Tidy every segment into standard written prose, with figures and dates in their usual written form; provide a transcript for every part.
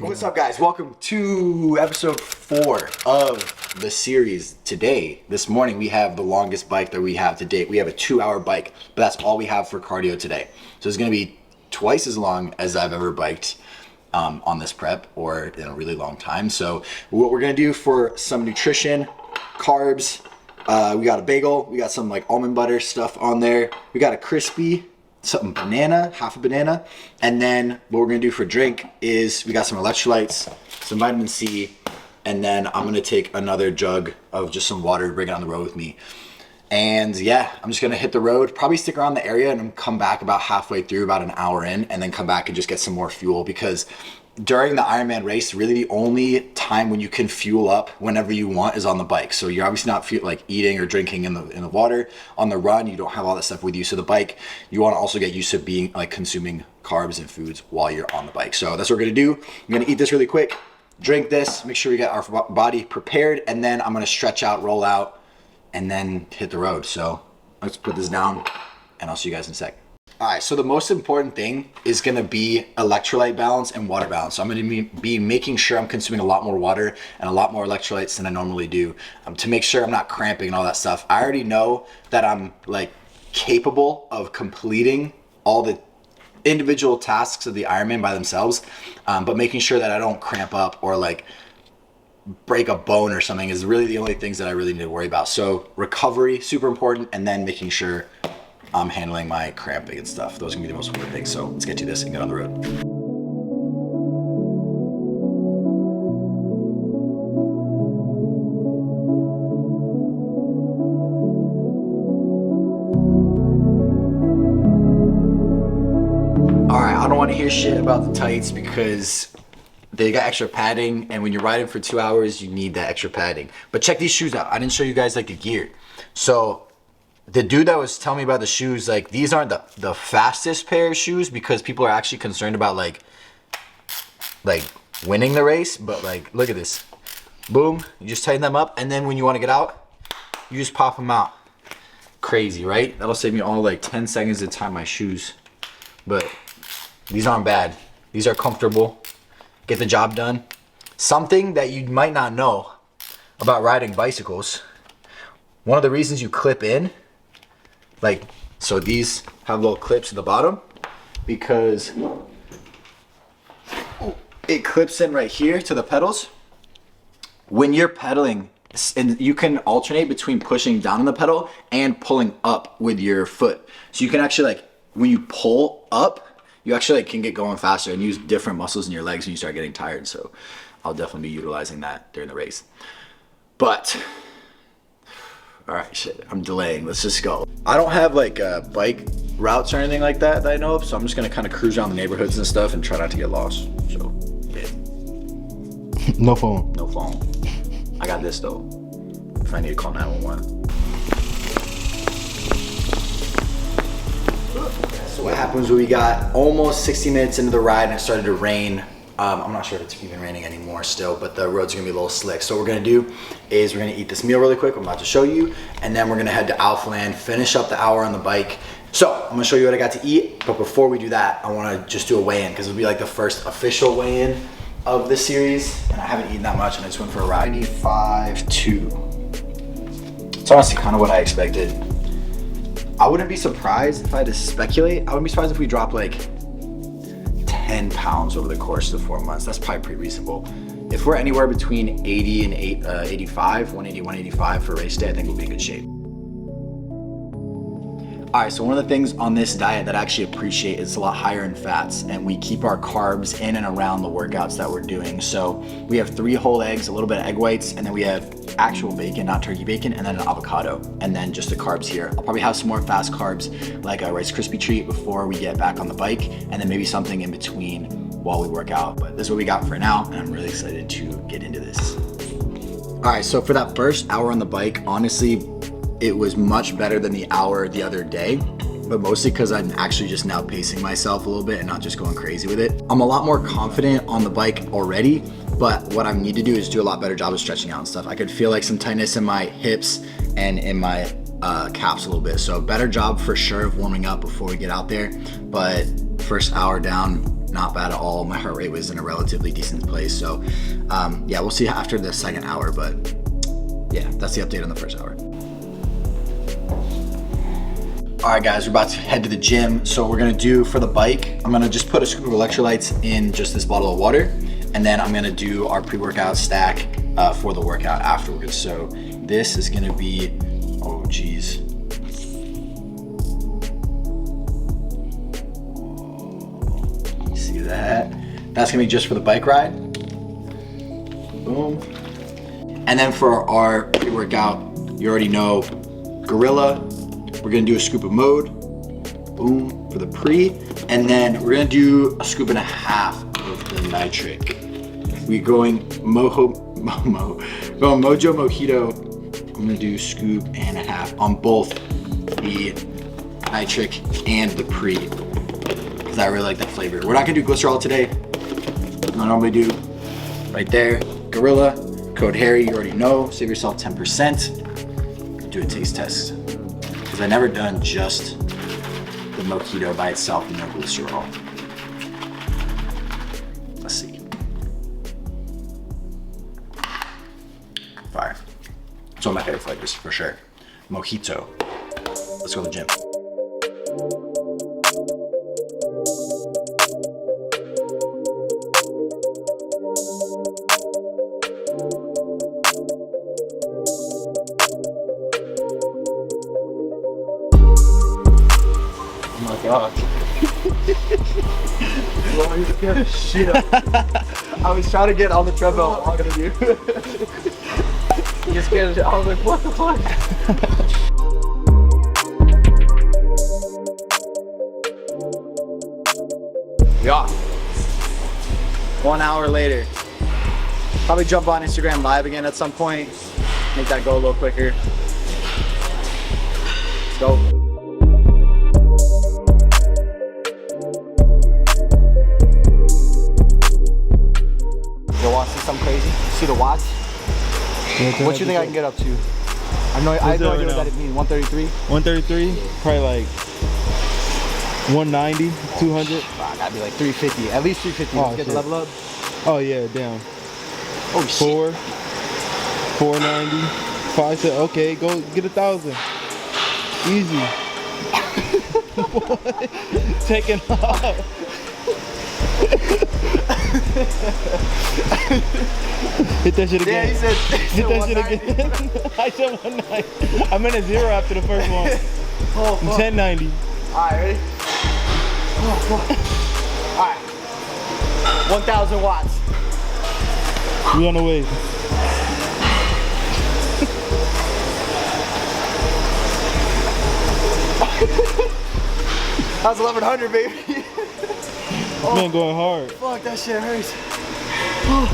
What's up, guys? Welcome to episode 4 of the series. This morning, we have the longest bike that we have to date. We have a 2-hour bike, but that's all we have for cardio today. So it's going to be twice as long as I've ever biked on this prep or in a really long time. So what we're going to do for some nutrition, carbs, we got a bagel, we got some like almond butter stuff on there. We got a crispy something banana, half a banana, and then what we're gonna do for drink is we got some electrolytes, some vitamin C, and then I'm gonna take another jug of just some water to bring it on the road with me. And yeah, I'm just gonna hit the road, probably stick around the area and come back about halfway through, about an hour in, and then come back and just get some more fuel, because during the Ironman race, really the only time when you can fuel up whenever you want is on the bike. So you're obviously not like eating or drinking in the water. On the run, you don't have all that stuff with you. So the bike, you want to also get used to being like consuming carbs and foods while you're on the bike. So that's what we're gonna do. I'm gonna eat this really quick, drink this, make sure we get our body prepared, and then I'm gonna stretch out, roll out, and then hit the road. So let's put this down and I'll see you guys in a sec. All right, so the most important thing is gonna be electrolyte balance and water balance. So I'm gonna be making sure I'm consuming a lot more water and a lot more electrolytes than I normally do, to make sure I'm not cramping and all that stuff. I already know that I'm like capable of completing all the individual tasks of the Ironman by themselves, but making sure that I don't cramp up or like break a bone or something is really the only things that I really need to worry about. So recovery, super important, and then making sure I'm handling my cramping and stuff. Those are gonna be the most important things. So let's get to this and get on the road. All right, I don't want to hear shit about the tights because they got extra padding, and when you're riding for 2 hours, you need that extra padding. But check these shoes out. I didn't show you guys like the gear. So the dude that was telling me about the shoes, like these aren't the fastest pair of shoes because people are actually concerned about like winning the race. But like, look at this. Boom, you just tighten them up, and then when you want to get out, you just pop them out. Crazy, right? That'll save me all like 10 seconds to tie my shoes. But these aren't bad. These are comfortable. Get the job done. Something that you might not know about riding bicycles. One of the reasons you clip in, like, so these have little clips at the bottom because it clips in right here to the pedals. When you're pedaling, and you can alternate between pushing down on the pedal and pulling up with your foot. So you can actually like, when you pull up, you actually like can get going faster and use different muscles in your legs when you start getting tired. So I'll definitely be utilizing that during the race. But all right, shit, I'm delaying. Let's just go. I don't have like bike routes or anything like that I know of, so I'm just gonna kind of cruise around the neighborhoods and stuff and try not to get lost. So, yeah. No phone. No phone. I got this though, if I need to call 911. So what happens when we got almost 60 minutes into the ride and it started to rain. I'm not sure if it's even raining anymore still, but the roads are gonna be a little slick. So what we're gonna do is we're gonna eat this meal really quick. I'm about to show you, and then we're gonna head to Alphaland, finish up the hour on the bike. So I'm gonna show you what I got to eat, but before we do that, I wanna just do a weigh-in because it'll be like the first official weigh-in of this series, and I haven't eaten that much, and I just went for a ride. 95.2. It's honestly kind of what I expected. I wouldn't be surprised if I had to speculate. I wouldn't be surprised if we dropped like 10 pounds over the course of the 4 months. That's probably pretty reasonable. If we're anywhere between 80 and 85, 180, 185 for race day, I think we'll be in good shape. All right, so one of the things on this diet that I actually appreciate is a lot higher in fats, and we keep our carbs in and around the workouts that we're doing. So we have 3 whole eggs, a little bit of egg whites, and then we have actual bacon, not turkey bacon, and then an avocado, and then just the carbs here. I'll probably have some more fast carbs like a Rice Krispie treat before we get back on the bike, and then maybe something in between while we work out. But this is what we got for now, and I'm really excited to get into this. All right, so for that first hour on the bike, honestly, it was much better than the hour the other day, but mostly because I'm actually just now pacing myself a little bit and not just going crazy with it. I'm a lot more confident on the bike already, but what I need to do is do a lot better job of stretching out and stuff. I could feel like some tightness in my hips and in my calves a little bit. So better job for sure of warming up before we get out there, but first hour down, not bad at all. My heart rate was in a relatively decent place. So yeah, we'll see after the second hour, but yeah, that's the update on the first hour. All right, guys, we're about to head to the gym. So we're gonna do for the bike, I'm gonna just put a scoop of electrolytes in just this bottle of water, and then I'm gonna do our pre-workout stack for the workout afterwards. So this is gonna be, oh geez. See that? That's gonna be just for the bike ride. Boom. And then for our pre-workout, you already know, Gorilla. We're gonna do a scoop of Mode, boom, for the pre, and then we're gonna do a scoop and a half of the nitric. We're going Mojo Mojito. I'm gonna do scoop and a half on both the nitric and the pre, because I really like that flavor. We're not gonna do glycerol today. I normally do right there. Gorilla, code Harry, you already know, save yourself 10%. Do a taste test. I've never done just the mojito by itself and no glycerol. Let's see. Fire. It's one of my favorite flavors for sure. Mojito. Let's go to the gym. Shit. I was trying to get on the treadmill longer than you. You just get it. I was like, what the fuck? Yeah. 1 hour later. Probably jump on Instagram Live again at some point. Make that go a little quicker. Let's go. Something crazy. See the watts? What do you think I can get up to? I have no idea what that means. 133? 133? Probably like 190, 200. Gotta be like 350. At least 350. Let's get the level up. Oh yeah, down. Oh shit. 490, 5. Okay, go get 1,000. Easy. Taking off. Hit that shit again. Yeah, he said hit that shit again. I said 190. I'm in a 0 after the first one. Oh, fuck. 1090. Alright, ready? Oh, fuck. Alright. 1,000 watts. We on the way. That was 1,100, baby. Oh, man, going hard. Fuck, that shit hurts. Oh.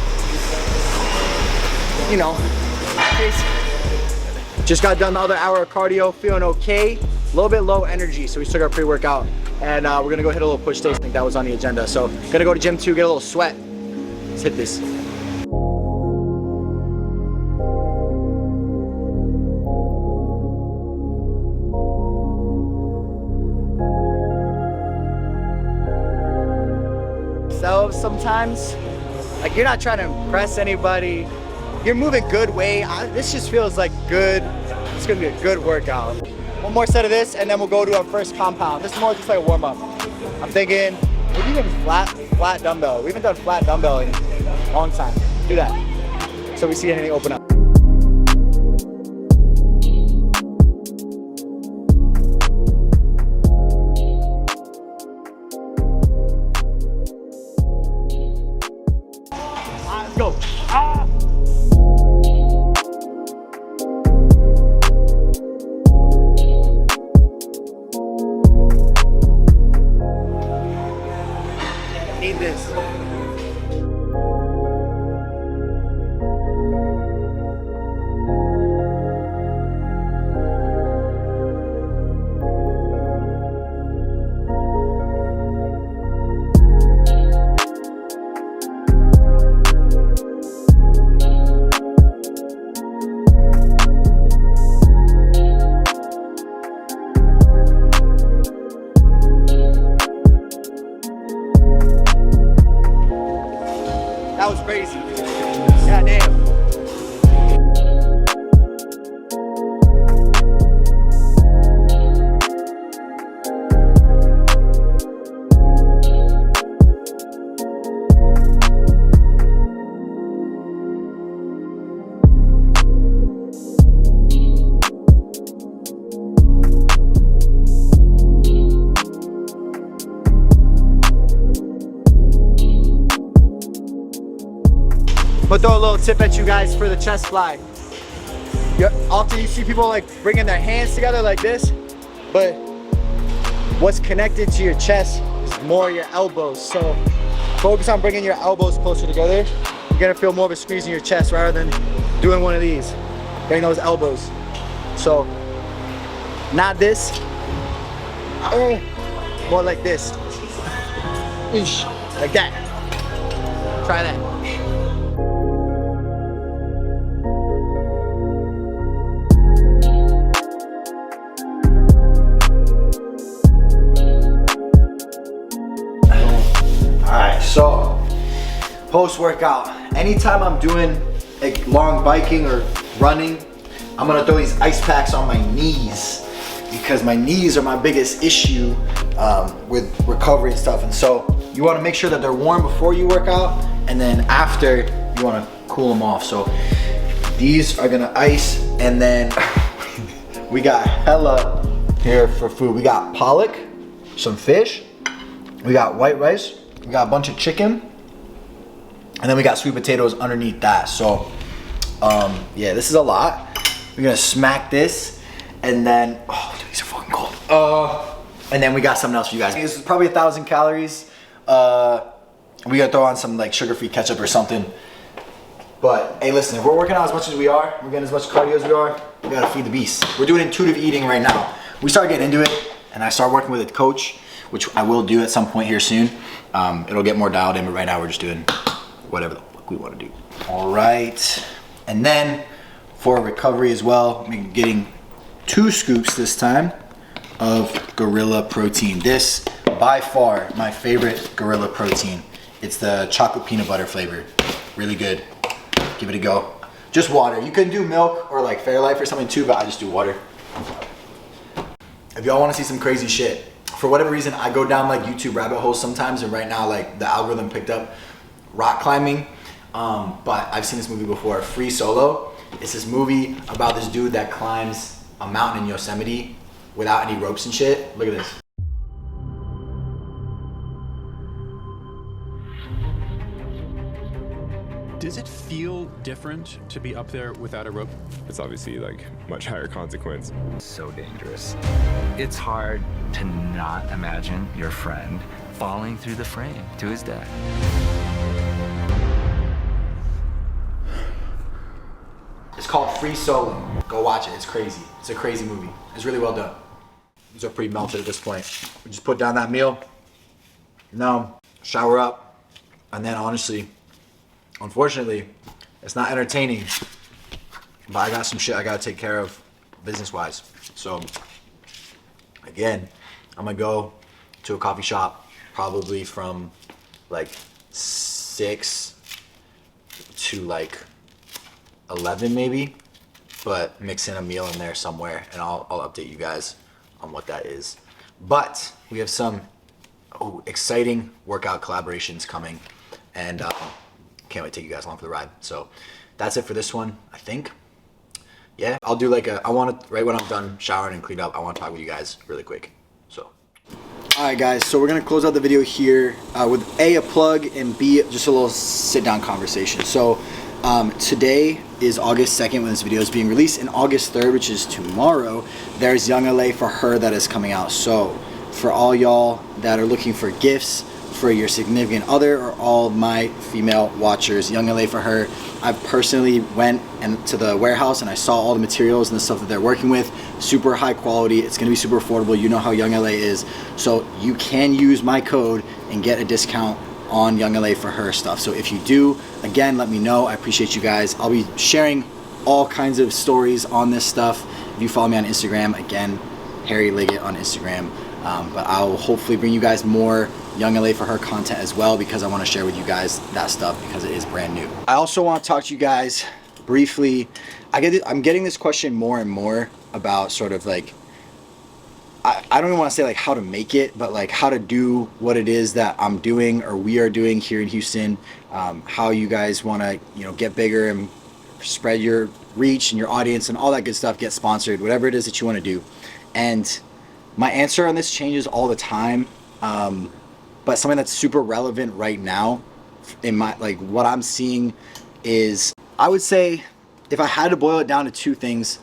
You know, just got done the other hour of cardio, feeling okay. A little bit low energy, so we took our pre-workout, and we're gonna go hit a little push days. I think that was on the agenda. So, gonna go to gym 2, get a little sweat. Let's hit this. Sometimes, like, you're not trying to impress anybody. You're moving good weight. This just feels like good. It's gonna be a good workout. One more set of this, and then we'll go to our first compound. This is more just like a warm up. I'm thinking maybe even flat dumbbell. We haven't done flat dumbbell in a long time. Do that, so we see anything open up. Go. Ah! Need this. That was crazy. God damn. I'll throw a little tip at you guys for the chest fly. Often you see people like bringing their hands together like this, but what's connected to your chest is more your elbows. So focus on bringing your elbows closer together. You're gonna feel more of a squeeze in your chest rather than doing one of these, getting those elbows. So not this, more like this. Like that. Try that. So, post-workout, anytime I'm doing like long biking or running, I'm gonna throw these ice packs on my knees because my knees are my biggest issue with recovery and stuff. And so you wanna make sure that they're warm before you work out, and then after you wanna cool them off. So these are gonna ice, and then we got hella here for food. We got pollock, some fish, we got white rice, we got a bunch of chicken, and then we got sweet potatoes underneath that. So, yeah, this is a lot. We're gonna smack this, and then, oh, dude, these are fucking cold. And then we got something else for you guys. This is probably 1,000 calories. We gotta throw on some like sugar-free ketchup or something. But hey, listen, if we're working out as much as we are, we're getting as much cardio as we are, we gotta feed the beast. We're doing intuitive eating right now. We start getting into it, and I start working with a coach, which I will do at some point here soon. It'll get more dialed in, but right now we're just doing whatever the fuck we want to do. All right, and then for recovery as well, I'm getting 2 scoops this time of Gorilla Protein. This, by far, my favorite Gorilla Protein. It's the chocolate peanut butter flavor. Really good. Give it a go. Just water. You can do milk or like Fairlife or something too, but I just do water. If y'all want to see some crazy shit, for whatever reason, I go down like YouTube rabbit holes sometimes, and right now like the algorithm picked up rock climbing. But I've seen this movie before, Free Solo. It's this movie about this dude that climbs a mountain in Yosemite without any ropes and shit. Look at this. Does it feel different to be up there without a rope? It's obviously like much higher consequence. So dangerous. It's hard to not imagine your friend falling through the frame to his death. It's called Free Solo. Go watch it, it's crazy. It's a crazy movie. It's really well done. These are pretty melted at this point. We just put down that meal. Now, shower up, and then honestly, unfortunately, it's not entertaining, but I got some shit I gotta take care of business-wise. So, again, I'm gonna go to a coffee shop probably from like 6 to like 11 maybe, but mix in a meal in there somewhere, and I'll update you guys on what that is. But we have some exciting workout collaborations coming, and can't wait to take you guys along for the ride. So that's it for this one, I think. Yeah, I'll do like I want to, right when I'm done showering and cleaned up, I want to talk with you guys really quick. So, all right guys, so we're gonna close out the video here with a plug and B, just a little sit down conversation. So today is August 2nd when this video is being released, and August 3rd, which is tomorrow, there's Young LA for Her that is coming out. So for all y'all that are looking for gifts for your significant other or all my female watchers, Young LA for Her, I personally went to the warehouse and I saw all the materials and the stuff that they're working with. Super high quality. It's going to be super affordable. You know how Young LA is. So you can use my code and get a discount on Young LA for Her stuff. So if you do, again, let me know. I appreciate you guys. I'll be sharing all kinds of stories on this stuff. If you follow me on Instagram, again, Harry Liggett on Instagram. But I'll hopefully bring you guys more Young LA for her content as well, because I want to share with you guys that stuff because it is brand new. I also want to talk to you guys briefly. I'm getting this question more and more about sort of like, I don't even want to say like how to make it, but like how to do what it is that I'm doing or we are doing here in Houston. How you guys want to, you know, get bigger and spread your reach and your audience and all that good stuff, get sponsored, whatever it is that you want to do. And my answer on this changes all the time. But something that's super relevant right now in my, like what I'm seeing is, I would say if I had to boil it down to two things,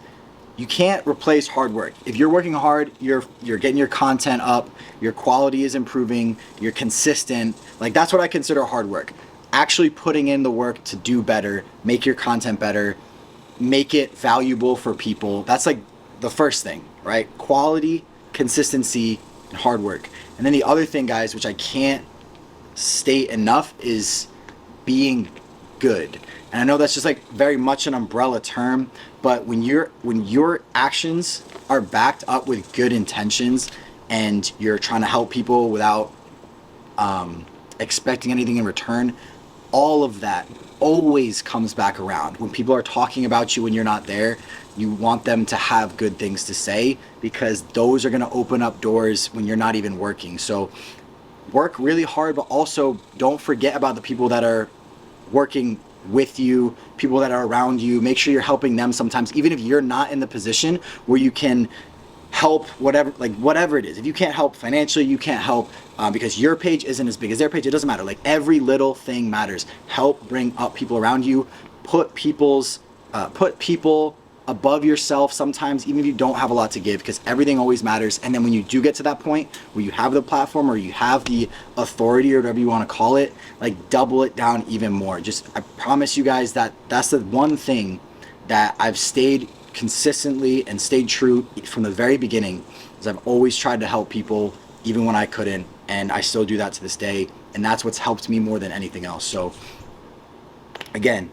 you can't replace hard work. If you're working hard, you're getting your content up, your quality is improving, you're consistent. Like that's what I consider hard work. Actually putting in the work to do better, make your content better, make it valuable for people. That's like the first thing, right? Quality, consistency, and hard work. And then the other thing, guys, which I can't state enough, is being good. And I know that's just like very much an umbrella term, but when your actions are backed up with good intentions and you're trying to help people without expecting anything in return, all of that always comes back around. When people are talking about you when you're not there, you want them to have good things to say, because those are going to open up doors when you're not even working. So work really hard, but also don't forget about the people that are working with you, people that are around you. Make sure you're helping them sometimes, even if you're not in the position where you can help, whatever it is. If you can't help financially, you can't help because your page isn't as big as their page, it doesn't matter. Like every little thing matters. Help bring up people around you. Put people above yourself sometimes, even if you don't have a lot to give, because everything always matters. And then when you do get to that point where you have the platform or you have the authority or whatever you want to call it, like double it down even more. Just, I promise you guys that that's the one thing that I've stayed consistently and stayed true from the very beginning, is I've always tried to help people even when I couldn't, and I still do that to this day, and that's what's helped me more than anything else. So again,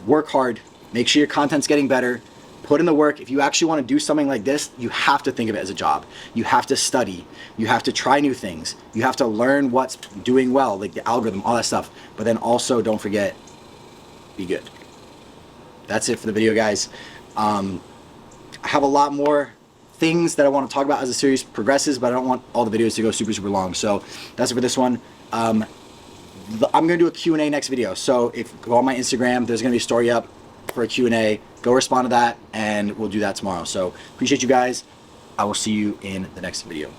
work hard, make sure your content's getting better, put in the work. If you actually want to do something like this, you have to think of it as a job. You have to study, you have to try new things, you have to learn what's doing well, like the algorithm, all that stuff. But then also don't forget, be good. That's it for the video, guys. I have a lot more things that I want to talk about as the series progresses, but I don't want all the videos to go super long. So that's it for this one. I'm gonna do a Q&A next video. So if you go on my Instagram, there's gonna be a story up for a Q&A. Go respond to that, and we'll do that tomorrow. So appreciate you guys. I will see you in the next video.